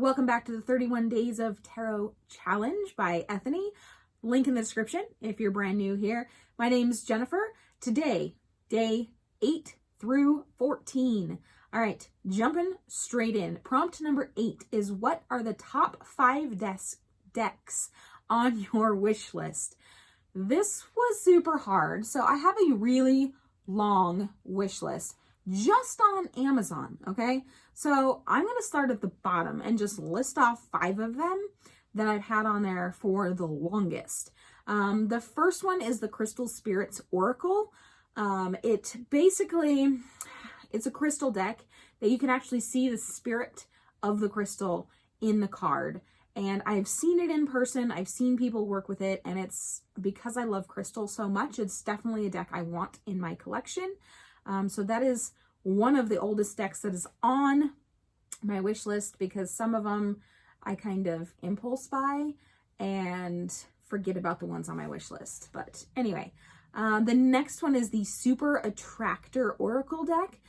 Welcome back to the 31 Days of Tarot Challenge by Ethany. Link in the description if you're brand new here. My name's Jennifer. Today, day 8 through 14. All right, jumping straight in. Prompt number 8 is, what are the top 5 decks on your wish list? This was super hard. So I have a really long wish list just on Amazon, okay? So I'm going to start at the bottom and just list off 5 of them that I've had on there for the longest. The first one is the Crystal Spirits Oracle. It's a crystal deck that you can actually see the spirit of the crystal in the card. And I've seen it in person. I've seen people work with it, and it's because I love crystal so much. It's definitely a deck I want in my collection. So that is one of the oldest decks that is on my wish list, because some of them I kind of impulse buy and forget about the ones on my wish list. But anyway, the next one is the Super Attractor Oracle deck.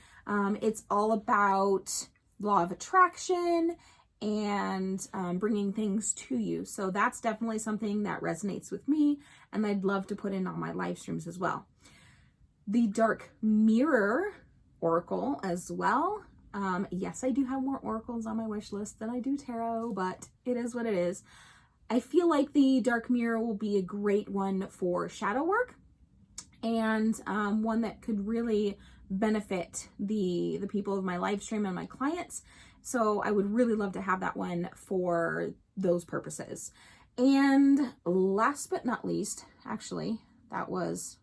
It's all about law of attraction and bringing things to you. So that's definitely something that resonates with me, and I'd love to put in on my live streams as well. The Dark Mirror Oracle as well. Yes, I do have more oracles on my wish list than I do tarot, but it is what it is. I feel like the Dark Mirror will be a great one for shadow work, and one that could really benefit the people of my live stream and my clients. So I would really love to have that one for those purposes. And last but not least, actually, that was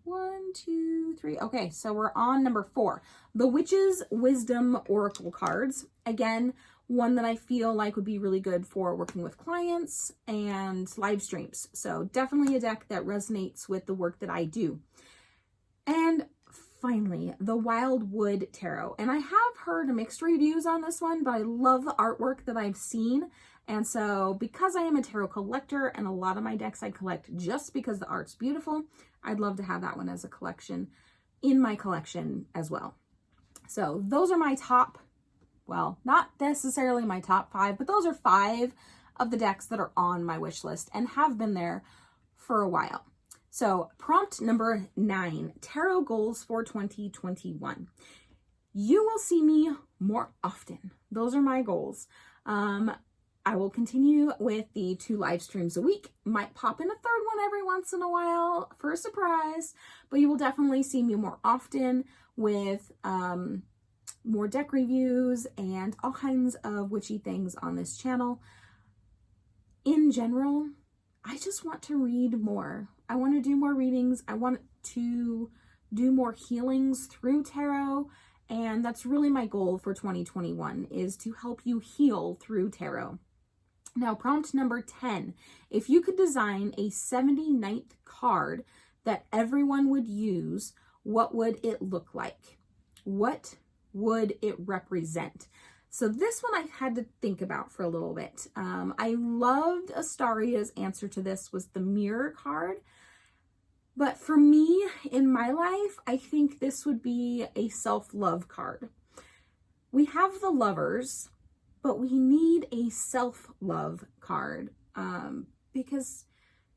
1, 2, 3. Okay, so we're on number 4. The Witch's Wisdom Oracle cards. Again, one that I feel like would be really good for working with clients and live streams. So definitely a deck that resonates with the work that I do. And finally, the Wildwood Tarot. And I have heard mixed reviews on this one, but I love the artwork that I've seen. And so because I am a tarot collector, and a lot of my decks I collect just because the art's beautiful, I'd love to have that one as a collection in my collection as well. So those are my top, well, not necessarily my top 5, but those are 5 of the decks that are on my wish list and have been there for a while. So prompt number 9, tarot goals for 2021. You will see me more often. Those are my goals. I will continue with the 2 live streams a week. Might pop in a 3rd one every once in a while for a surprise, but you will definitely see me more often with more deck reviews and all kinds of witchy things on this channel. In general, I just want to read more. I want to do more readings. I want to do more healings through tarot. And that's really my goal for 2021, is to help you heal through tarot. Now, prompt number 10, if you could design a 79th card that everyone would use, what would it look like? What would it represent? So this one I had to think about for a little bit. I loved Astaria's answer to this was the Mirror card. But for me, in my life, I think this would be a self-love card. We have the Lovers, but we need a self-love card because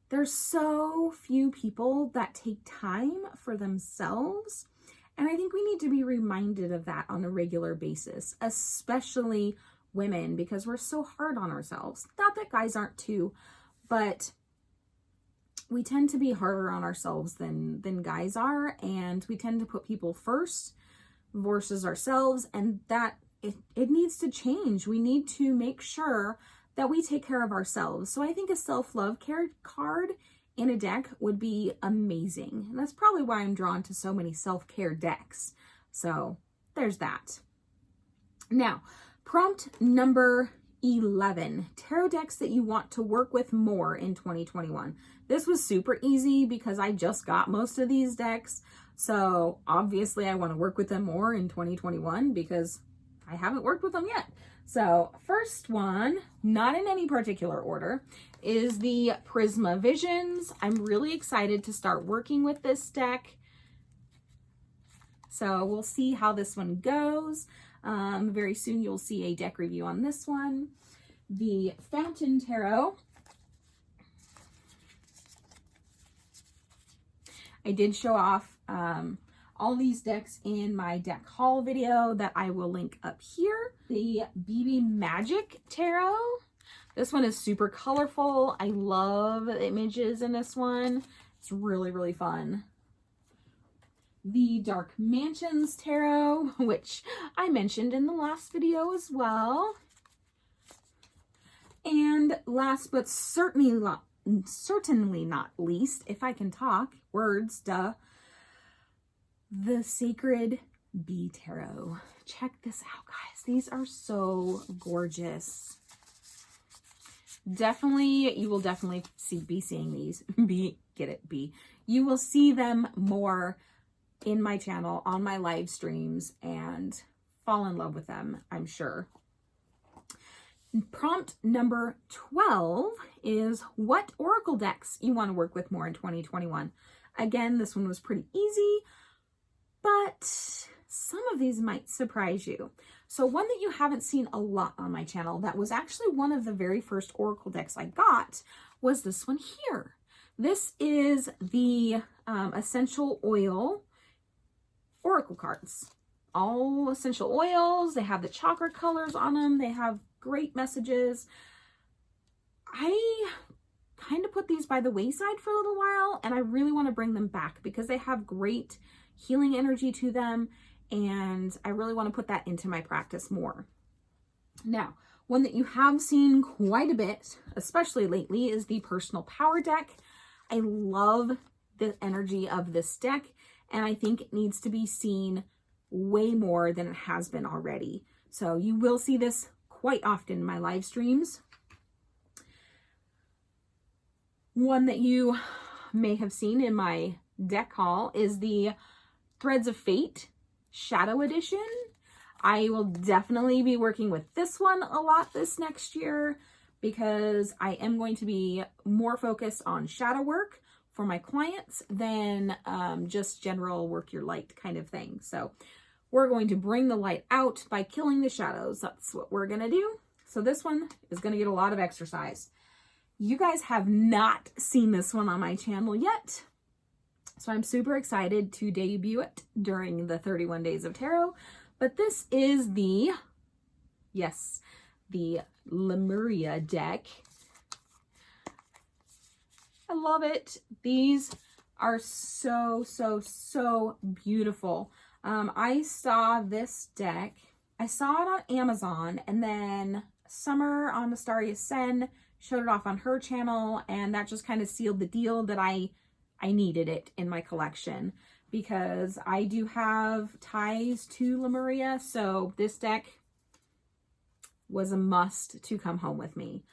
there's so few people that take time for themselves. And I think we need to be reminded of that on a regular basis, especially women, because we're so hard on ourselves. Not that guys aren't too, but we tend to be harder on ourselves than guys are, and we tend to put people first versus ourselves, and that it needs to change. We need to make sure that we take care of ourselves. So I think a self-love care card in a deck would be amazing. And that's probably why I'm drawn to so many self-care decks. So there's that. Now, prompt number 11, tarot decks that you want to work with more in 2021. This was super easy because I just got most of these decks. So obviously I want to work with them more in 2021 because I haven't worked with them yet. So first one, not in any particular order, is the Prisma Visions. I'm really excited to start working with this deck. So we'll see how this one goes. Very soon you'll see a deck review on this one. The Fountain Tarot. I did show off all these decks in my deck haul video that I will link up here. The BB Magic Tarot. This one is super colorful. I love the images in this one. It's really, really fun. The Dark Mansions Tarot, which I mentioned in the last video as well. And last but certainly not least, if I can talk, words, duh, the Sacred Bee Tarot. Check this out, guys. These are so gorgeous. Definitely, you will definitely be seeing these. You will see them more in my channel, on my live streams, and fall in love with them, I'm sure. Prompt number 12 is what oracle decks you want to work with more in 2021. Again, this one was pretty easy, but some of these might surprise you. So one that you haven't seen a lot on my channel, that was actually one of the very first oracle decks I got, was this one here. This is the essential oil oracle cards. All essential oils. They have the chakra colors on them. They have great messages. I kind of put these by the wayside for a little while, and I really want to bring them back because they have great healing energy to them, and I really want to put that into my practice more. Now, one that you have seen quite a bit, especially lately, is the Personal Power Deck. I love the energy of this deck, and I think it needs to be seen way more than it has been already. So you will see this quite often in my live streams. One that you may have seen in my deck haul is the Threads of Fate Shadow Edition. I will definitely be working with this one a lot this next year because I am going to be more focused on shadow work for my clients than just general work your light kind of thing. So we're going to bring the light out by killing the shadows. That's what we're going to do. So this one is going to get a lot of exercise. You guys have not seen this one on my channel yet, so I'm super excited to debut it during the 31 Days of Tarot. But this is the Lemuria Deck. I love it. These are so, so, so beautiful. I saw this deck. I saw it on Amazon, and then Summer on Astaria Sen showed it off on her channel, and that just kind of sealed the deal that I needed it in my collection because I do have ties to Lemuria, so this deck was a must to come home with me.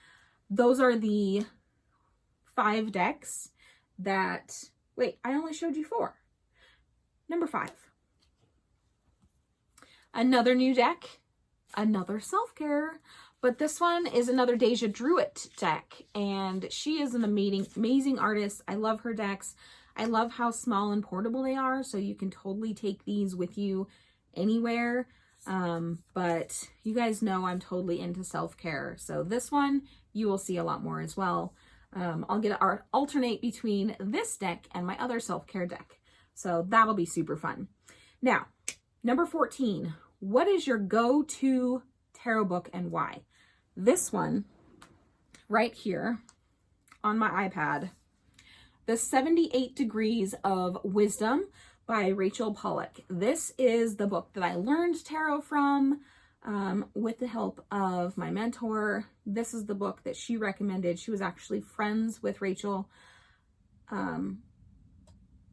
Those are the 5 decks that, wait, I only showed you 4. Number 5. Another new deck, another self-care, but this one is another Deja Druid deck, and she is an amazing artist. I love her decks. I love how small and portable they are, so you can totally take these with you anywhere. But you guys know I'm totally into self-care, so this one you will see a lot more as well. I'll alternate between this deck and my other self-care deck, so that'll be super fun. Now, number 14, what is your go-to tarot book and why? This one right here on my iPad, The 78 Degrees of Wisdom by Rachel Pollack. This is the book that I learned tarot from with the help of my mentor. This is the book that she recommended. She was actually friends with Rachel.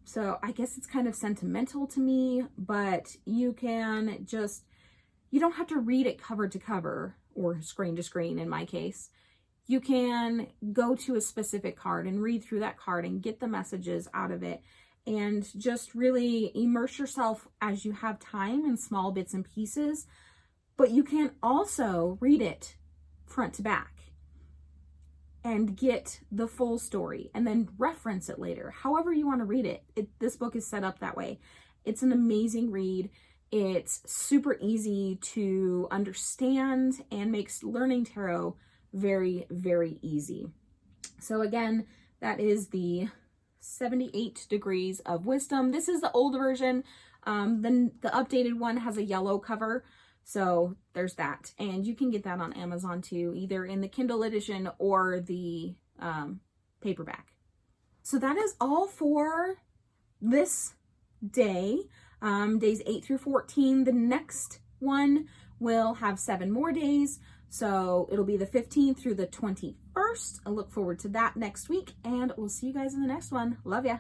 So I guess it's kind of sentimental to me, but you don't have to read it cover to cover or screen to screen in my case. You can go to a specific card and read through that card and get the messages out of it and just really immerse yourself as you have time in small bits and pieces. But you can also read it front to back and get the full story and then reference it later. However you want to read it. This book is set up that way. It's an amazing read. It's super easy to understand and makes learning tarot very, very easy. So again, that is the 78 Degrees of Wisdom. This is the old version. Then the updated one has a yellow cover. So there's that. And you can get that on Amazon too, either in the Kindle edition or the paperback. So that is all for this day, days 8 through 14. The next one will have 7 more days. So it'll be the 15th through the 21st. I look forward to that next week, and we'll see you guys in the next one. Love ya.